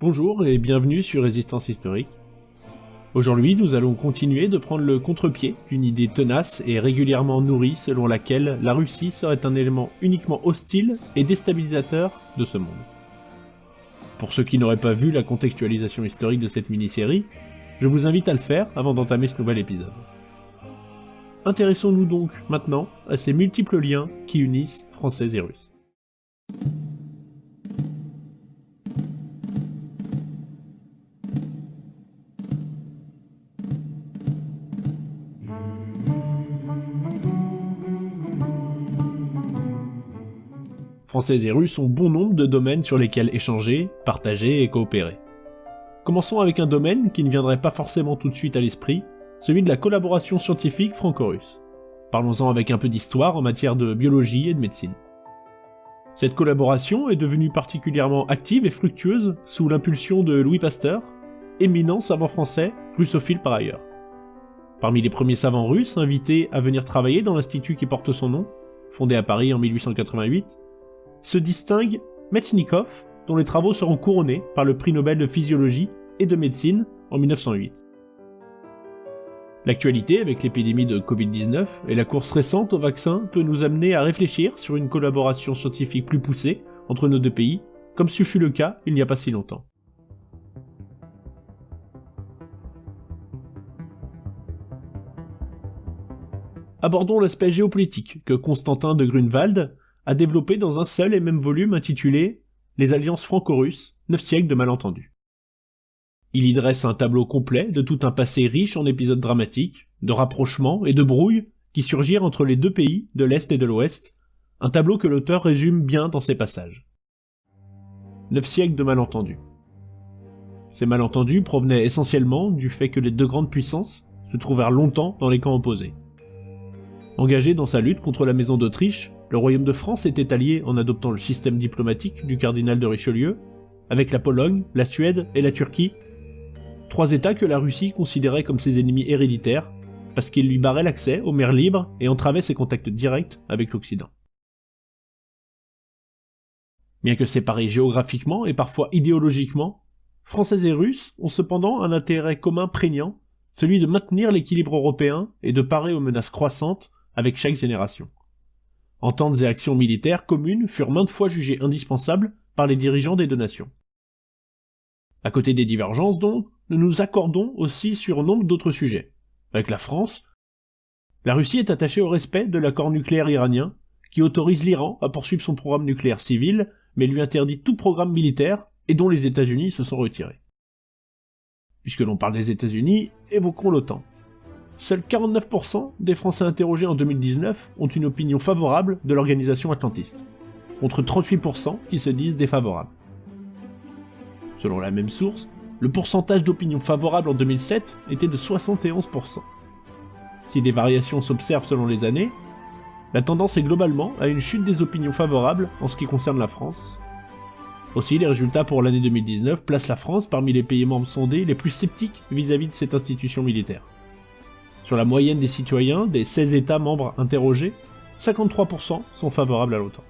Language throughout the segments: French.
Bonjour et bienvenue sur Résistance Historique. Aujourd'hui, nous allons continuer de prendre le contre-pied d'une idée tenace et régulièrement nourrie selon laquelle la Russie serait un élément uniquement hostile et déstabilisateur de ce monde. Pour ceux qui n'auraient pas vu la contextualisation historique de cette mini-série, je vous invite à le faire avant d'entamer ce nouvel épisode. Intéressons-nous donc maintenant à ces multiples liens qui unissent Français et Russes. Français et Russes ont bon nombre de domaines sur lesquels échanger, partager et coopérer. Commençons avec un domaine qui ne viendrait pas forcément tout de suite à l'esprit, celui de la collaboration scientifique franco-russe. Parlons-en avec un peu d'histoire en matière de biologie et de médecine. Cette collaboration est devenue particulièrement active et fructueuse sous l'impulsion de Louis Pasteur, éminent savant français, russophile par ailleurs. Parmi les premiers savants russes invités à venir travailler dans l'institut qui porte son nom, fondé à Paris en 1888, se distingue Metchnikov, dont les travaux seront couronnés par le prix Nobel de physiologie et de médecine en 1908. L'actualité avec l'épidémie de Covid-19 et la course récente au vaccin peut nous amener à réfléchir sur une collaboration scientifique plus poussée entre nos deux pays, comme ce fut le cas il n'y a pas si longtemps. Abordons l'aspect géopolitique que Constantin de Grunewald a développé dans un seul et même volume intitulé « Les alliances franco-russes, 9 siècles de malentendus ». Il y dresse un tableau complet de tout un passé riche en épisodes dramatiques, de rapprochements et de brouilles qui surgirent entre les deux pays de l'Est et de l'Ouest, un tableau que l'auteur résume bien dans ses passages. 9 siècles de malentendus. Ces malentendus provenaient essentiellement du fait que les deux grandes puissances se trouvèrent longtemps dans les camps opposés. Engagé dans sa lutte contre la maison d'Autriche, le royaume de France était allié en adoptant le système diplomatique du cardinal de Richelieu, avec la Pologne, la Suède et la Turquie, 3 États que la Russie considérait comme ses ennemis héréditaires, parce qu'ils lui barraient l'accès aux mers libres et entravaient ses contacts directs avec l'Occident. Bien que séparés géographiquement et parfois idéologiquement, Français et Russes ont cependant un intérêt commun prégnant, celui de maintenir l'équilibre européen et de parer aux menaces croissantes avec chaque génération. Ententes et actions militaires communes furent maintes fois jugées indispensables par les dirigeants des deux nations. À côté des divergences donc, nous nous accordons aussi sur nombre d'autres sujets. Avec la France, la Russie est attachée au respect de l'accord nucléaire iranien, qui autorise l'Iran à poursuivre son programme nucléaire civil, mais lui interdit tout programme militaire et dont les États-Unis se sont retirés. Puisque l'on parle des États-Unis, évoquons l'OTAN. Seuls 49% des Français interrogés en 2019 ont une opinion favorable de l'organisation atlantiste, contre 38% qui se disent défavorables. Selon la même source, le pourcentage d'opinions favorables en 2007 était de 71%. Si des variations s'observent selon les années, la tendance est globalement à une chute des opinions favorables en ce qui concerne la France. Aussi, les résultats pour l'année 2019 placent la France parmi les pays membres sondés les plus sceptiques vis-à-vis de cette institution militaire. Sur la moyenne des citoyens des 16 États membres interrogés, 53% sont favorables à l'OTAN.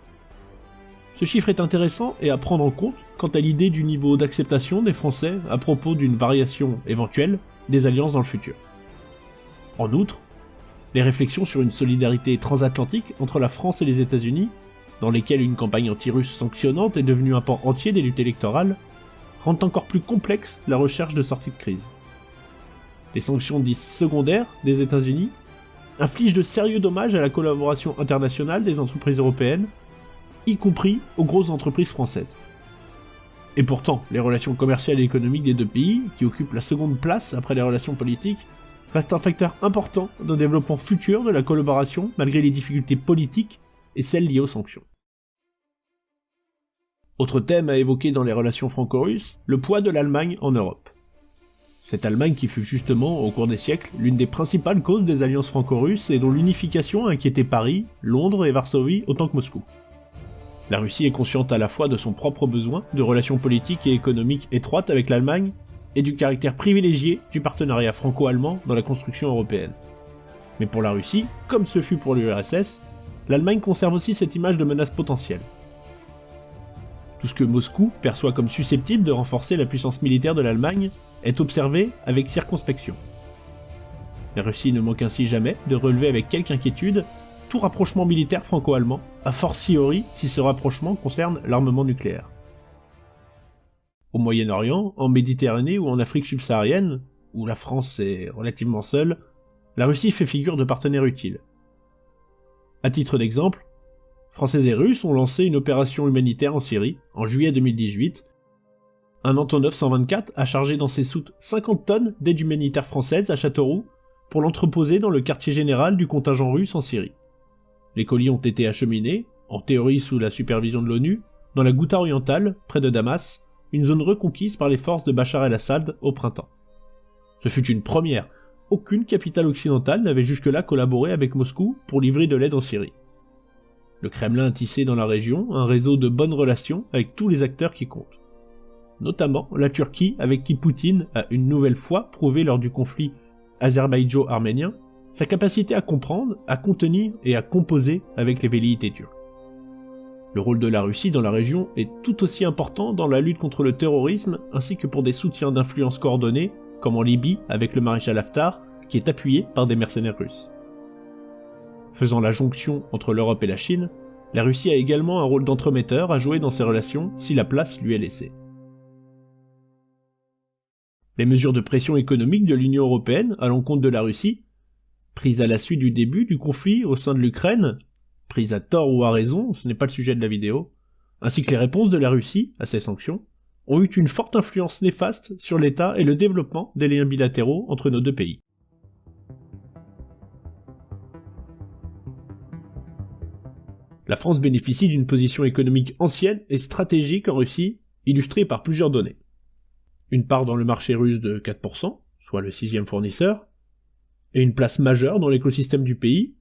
Ce chiffre est intéressant et à prendre en compte quant à l'idée du niveau d'acceptation des Français à propos d'une variation éventuelle des alliances dans le futur. En outre, les réflexions sur une solidarité transatlantique entre la France et les États-Unis, dans lesquelles une campagne anti-russe sanctionnante est devenue un pan entier des luttes électorales, rendent encore plus complexe la recherche de sortie de crise. Les sanctions dites secondaires des États-Unis infligent de sérieux dommages à la collaboration internationale des entreprises européennes, y compris aux grosses entreprises françaises. Et pourtant, les relations commerciales et économiques des deux pays, qui occupent la seconde place après les relations politiques, restent un facteur important dans le développement futur de la collaboration malgré les difficultés politiques et celles liées aux sanctions. Autre thème à évoquer dans les relations franco-russes, le poids de l'Allemagne en Europe. Cette Allemagne qui fut justement, au cours des siècles, l'une des principales causes des alliances franco-russes et dont l'unification inquiétait Paris, Londres et Varsovie autant que Moscou. La Russie est consciente à la fois de son propre besoin de relations politiques et économiques étroites avec l'Allemagne et du caractère privilégié du partenariat franco-allemand dans la construction européenne. Mais pour la Russie, comme ce fut pour l'URSS, l'Allemagne conserve aussi cette image de menace potentielle. Tout ce que Moscou perçoit comme susceptible de renforcer la puissance militaire de l'Allemagne est observé avec circonspection. La Russie ne manque ainsi jamais de relever avec quelque inquiétude tout rapprochement militaire franco-allemand, a fortiori si ce rapprochement concerne l'armement nucléaire. Au Moyen-Orient, en Méditerranée ou en Afrique subsaharienne, où la France est relativement seule, la Russie fait figure de partenaire utile. À titre d'exemple, Français et Russes ont lancé une opération humanitaire en Syrie en juillet 2018. Un Antonov 124 a chargé dans ses soutes 50 tonnes d'aide humanitaire française à Châteauroux pour l'entreposer dans le quartier général du contingent russe en Syrie. Les colis ont été acheminés, en théorie sous la supervision de l'ONU, dans la Ghouta orientale, près de Damas, une zone reconquise par les forces de Bachar el-Assad au printemps. Ce fut une première. Aucune capitale occidentale n'avait jusque-là collaboré avec Moscou pour livrer de l'aide en Syrie. Le Kremlin a tissé dans la région un réseau de bonnes relations avec tous les acteurs qui comptent. Notamment la Turquie, avec qui Poutine a une nouvelle fois prouvé lors du conflit azerbaïdjo-arménien sa capacité à comprendre, à contenir et à composer avec les velléités turques. Le rôle de la Russie dans la région est tout aussi important dans la lutte contre le terrorisme ainsi que pour des soutiens d'influence coordonnés, comme en Libye avec le maréchal Haftar, qui est appuyé par des mercenaires russes. Faisant la jonction entre l'Europe et la Chine, la Russie a également un rôle d'entremetteur à jouer dans ces relations si la place lui est laissée. Les mesures de pression économique de l'Union européenne à l'encontre de la Russie, prises à la suite du début du conflit au sein de l'Ukraine, prises à tort ou à raison, ce n'est pas le sujet de la vidéo, ainsi que les réponses de la Russie à ces sanctions, ont eu une forte influence néfaste sur l'état et le développement des liens bilatéraux entre nos deux pays. La France bénéficie d'une position économique ancienne et stratégique en Russie, illustrée par plusieurs données. Une part dans le marché russe de 4%, soit le 6e fournisseur, et une place majeure dans l'écosystème du pays,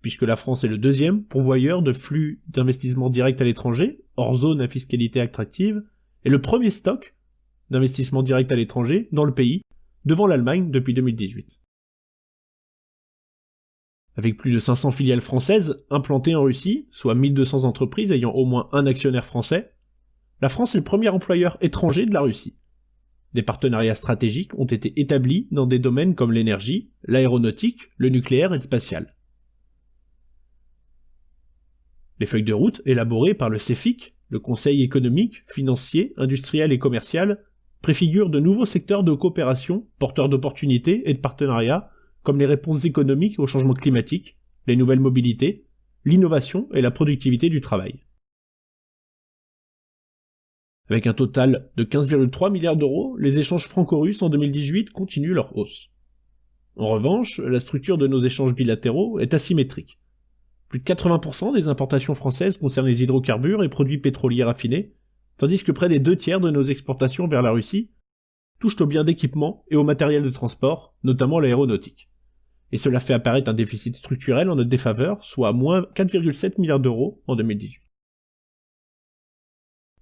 puisque la France est le 2e pourvoyeur de flux d'investissement direct à l'étranger, hors zone à fiscalité attractive, et le premier stock d'investissement direct à l'étranger dans le pays, devant l'Allemagne depuis 2018. Avec plus de 500 filiales françaises implantées en Russie, soit 1200 entreprises ayant au moins un actionnaire français, la France est le premier employeur étranger de la Russie. Des partenariats stratégiques ont été établis dans des domaines comme l'énergie, l'aéronautique, le nucléaire et le spatial. Les feuilles de route élaborées par le CEFIC, le Conseil économique, financier, industriel et commercial, préfigurent de nouveaux secteurs de coopération, porteurs d'opportunités et de partenariats, comme les réponses économiques au changement climatique, les nouvelles mobilités, l'innovation et la productivité du travail. Avec un total de 15,3 milliards d'euros, les échanges franco-russes en 2018 continuent leur hausse. En revanche, la structure de nos échanges bilatéraux est asymétrique. Plus de 80% des importations françaises concernent les hydrocarbures et produits pétroliers raffinés, tandis que près des 2/3 de nos exportations vers la Russie touchent aux biens d'équipement et au matériel de transport, notamment l'aéronautique. Et cela fait apparaître un déficit structurel en notre défaveur, soit moins 4,7 milliards d'euros en 2018.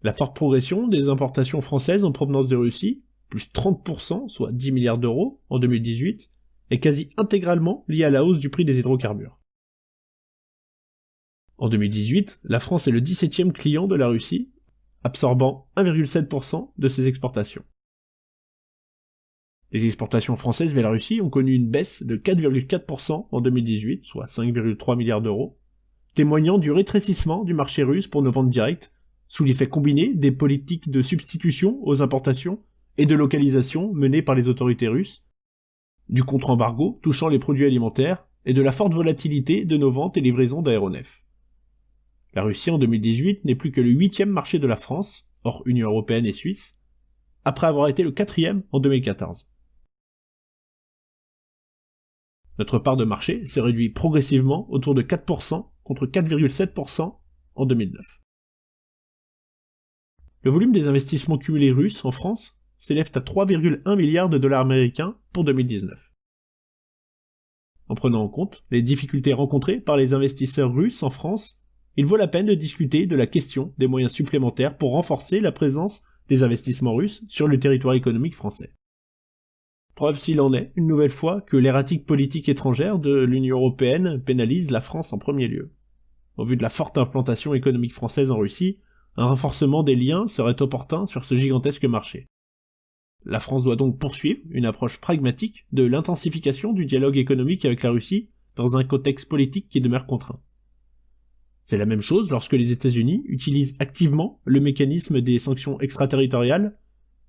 La forte progression des importations françaises en provenance de Russie, plus 30%, soit 10 milliards d'euros en 2018, est quasi intégralement liée à la hausse du prix des hydrocarbures. En 2018, la France est le 17e client de la Russie, absorbant 1,7% de ses exportations. Les exportations françaises vers la Russie ont connu une baisse de 4,4% en 2018, soit 5,3 milliards d'euros, témoignant du rétrécissement du marché russe pour nos ventes directes, sous l'effet combiné des politiques de substitution aux importations et de localisation menées par les autorités russes, du contre-embargo touchant les produits alimentaires et de la forte volatilité de nos ventes et livraisons d'aéronefs. La Russie en 2018 n'est plus que le 8e marché de la France, hors Union européenne et Suisse, après avoir été le 4e en 2014. Notre part de marché s'est réduite progressivement autour de 4% contre 4,7% en 2009. Le volume des investissements cumulés russes en France s'élève à 3,1 milliards de dollars américains pour 2019. En prenant en compte les difficultés rencontrées par les investisseurs russes en France, il vaut la peine de discuter de la question des moyens supplémentaires pour renforcer la présence des investissements russes sur le territoire économique français. Preuve s'il en est, une nouvelle fois, que l'erratique politique étrangère de l'Union européenne pénalise la France en premier lieu. Au vu de la forte implantation économique française en Russie, un renforcement des liens serait opportun sur ce gigantesque marché. La France doit donc poursuivre une approche pragmatique de l'intensification du dialogue économique avec la Russie dans un contexte politique qui demeure contraint. C'est la même chose lorsque les États-Unis utilisent activement le mécanisme des sanctions extraterritoriales,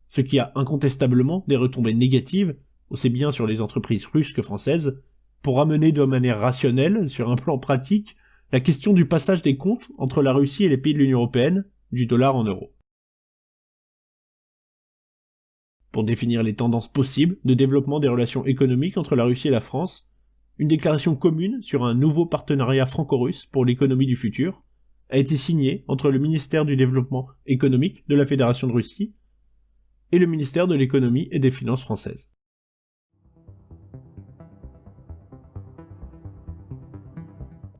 ce qui a incontestablement des retombées négatives, aussi bien sur les entreprises russes que françaises, pour amener de manière rationnelle, sur un plan pratique, la question du passage des comptes entre la Russie et les pays de l'Union européenne, du dollar en euros. Pour définir les tendances possibles de développement des relations économiques entre la Russie et la France, une déclaration commune sur un nouveau partenariat franco-russe pour l'économie du futur a été signée entre le ministère du Développement économique de la Fédération de Russie et le ministère de l'économie et des finances françaises.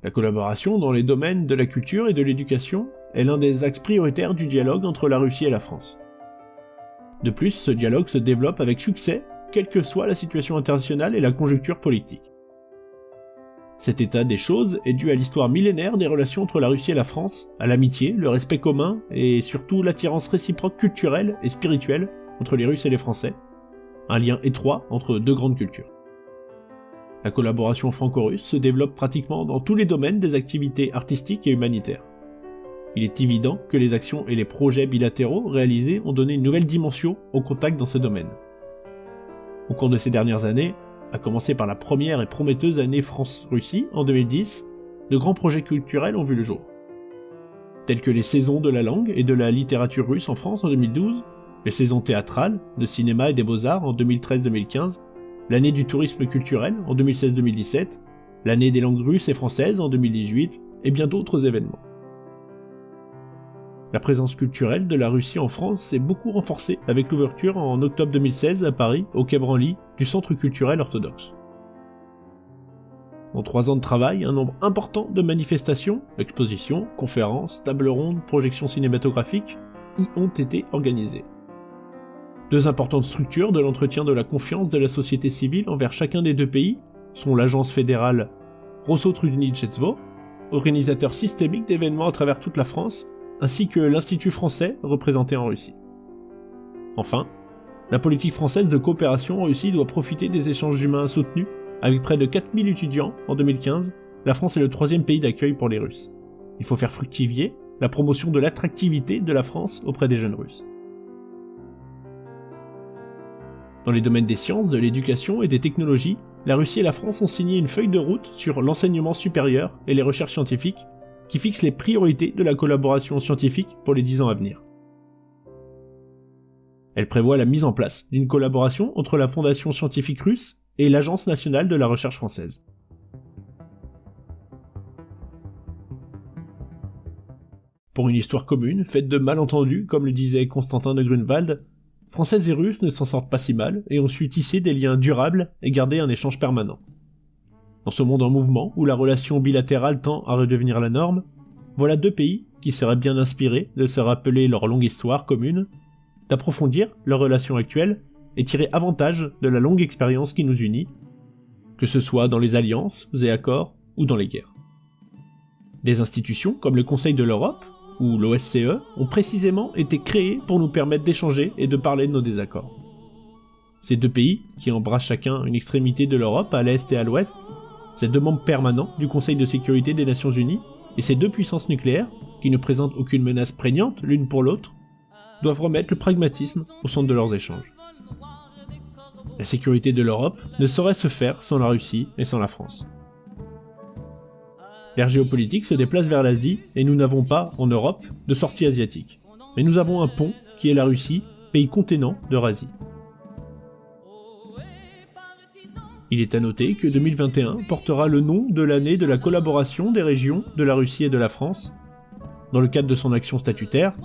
La collaboration dans les domaines de la culture et de l'éducation est l'un des axes prioritaires du dialogue entre la Russie et la France. De plus, ce dialogue se développe avec succès, quelle que soit la situation internationale et la conjoncture politique. Cet état des choses est dû à l'histoire millénaire des relations entre la Russie et la France, à l'amitié, le respect commun et surtout l'attirance réciproque culturelle et spirituelle entre les Russes et les Français, un lien étroit entre deux grandes cultures. La collaboration franco-russe se développe pratiquement dans tous les domaines des activités artistiques et humanitaires. Il est évident que les actions et les projets bilatéraux réalisés ont donné une nouvelle dimension au contact dans ce domaine. Au cours de ces dernières années, à commencer par la première et prometteuse année France-Russie en 2010, de grands projets culturels ont vu le jour. Tels que les saisons de la langue et de la littérature russe en France en 2012, les saisons théâtrales, de cinéma et des beaux-arts en 2013-2015, l'année du tourisme culturel en 2016-2017, l'année des langues russes et françaises en 2018, et bien d'autres événements. La présence culturelle de la Russie en France s'est beaucoup renforcée avec l'ouverture en octobre 2016 à Paris, au Quai Branly, du Centre culturel orthodoxe. En 3 ans de travail, un nombre important de manifestations, expositions, conférences, tables rondes, projections cinématographiques y ont été organisées. 2 importantes structures de l'entretien de la confiance de la société civile envers chacun des 2 pays sont l'agence fédérale Rosso-Trudničestvo, organisateur systémique d'événements à travers toute la France, ainsi que l'Institut français représenté en Russie. Enfin, la politique française de coopération en Russie doit profiter des échanges humains soutenus. Avec près de 4000 étudiants en 2015, la France est le 3e pays d'accueil pour les Russes. Il faut faire fructifier la promotion de l'attractivité de la France auprès des jeunes Russes. Dans les domaines des sciences, de l'éducation et des technologies, la Russie et la France ont signé une feuille de route sur l'enseignement supérieur et les recherches scientifiques qui fixe les priorités de la collaboration scientifique pour les 10 ans à venir. Elle prévoit la mise en place d'une collaboration entre la Fondation scientifique russe et l'Agence nationale de la recherche française. Pour une histoire commune, faite de malentendus, comme le disait Constantin de Grunewald, Français et Russes ne s'en sortent pas si mal et ont su tisser des liens durables et garder un échange permanent. Dans ce monde en mouvement, où la relation bilatérale tend à redevenir la norme, voilà 2 pays qui seraient bien inspirés de se rappeler leur longue histoire commune, d'approfondir leurs relations actuelles et tirer avantage de la longue expérience qui nous unit, que ce soit dans les alliances et accords ou dans les guerres. Des institutions comme le Conseil de l'Europe ou l'OSCE ont précisément été créées pour nous permettre d'échanger et de parler de nos désaccords. Ces 2 pays, qui embrassent chacun une extrémité de l'Europe à l'est et à l'ouest, ces 2 membres permanents du Conseil de sécurité des Nations Unies, et ces 2 puissances nucléaires, qui ne présentent aucune menace prégnante l'une pour l'autre, doivent remettre le pragmatisme au centre de leurs échanges. La sécurité de l'Europe ne saurait se faire sans la Russie et sans la France. L'ère géopolitique se déplace vers l'Asie, et nous n'avons pas, en Europe, de sortie asiatique. Mais nous avons un pont, qui est la Russie, pays contenant d'Eurasie. Il est à noter que 2021 portera le nom de l'année de la collaboration des régions de la Russie et de la France. Dans le cadre de son action statutaire,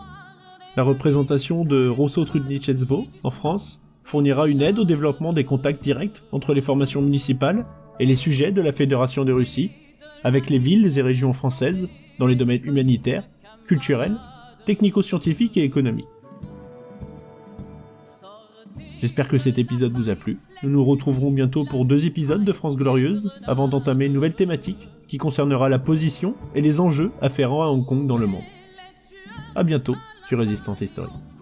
la représentation de Rosso-Trudničestvo en France fournira une aide au développement des contacts directs entre les formations municipales et les sujets de la Fédération de Russie, avec les villes et régions françaises dans les domaines humanitaires, culturels, technico-scientifiques et économiques. J'espère que cet épisode vous a plu. Nous nous retrouverons bientôt pour 2 épisodes de France Glorieuse, avant d'entamer une nouvelle thématique qui concernera la position et les enjeux afférents à Hong Kong dans le monde. À bientôt sur Résistance Historique.